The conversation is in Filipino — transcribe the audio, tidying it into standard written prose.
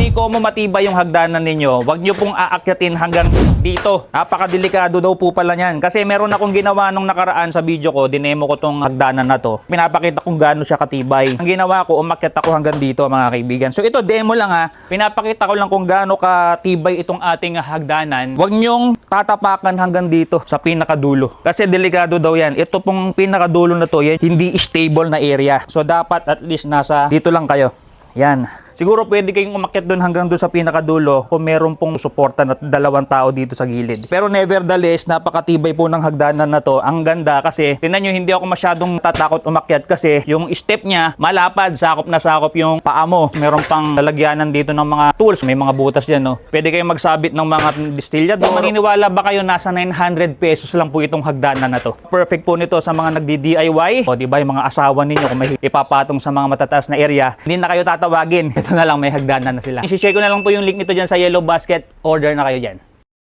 hindi ko matibay yung hagdanan ninyo, wag nyo pong aakyatin hanggang dito. Napakadelikado daw po pala niyan. Kasi meron akong ginawa nung nakaraan sa video ko, dinemo ko tong hagdanan na to. Pinapakita kung gaano siya katibay. Ang ginawa ko, umakyat ako hanggang dito mga kaibigan. So ito, demo lang ha. Pinapakita ko lang kung gaano katibay itong ating hagdanan. Wag nyong tatapakan hanggang dito sa pinakadulo. Kasi delikado daw yan. Ito pong pinakadulo na to, yan, hindi stable na area. So dapat at least nasa dito lang kayo. Yan. Siguro pwede kayong umakyat doon hanggang doon sa pinakadulo kung meron pong suporta na dalawang tao dito sa gilid. Pero nevertheless, napakatibay po ng hagdanan na to. Ang ganda kasi, tingnan nyo, hindi ako masyadong tatakot umakyat kasi yung step niya, malapad, sakop na sakop yung paa mo. Meron pang lalagyanan dito ng mga tools. May mga butas dyan, no? Pwede kayong magsabit ng mga distillador. Maniniwala ba kayo nasa 900 pesos lang po itong hagdanan na to? Perfect po nito sa mga nagdi-DIY. O diba, yung mga asawa ninyo kung may ipapatong sa mga matataas na area, hindi na kayo tatawagin. Ito na lang, may hagdanan na sila. I-share ko na lang po yung link nito dyan sa Yellow Basket. Order na kayo dyan.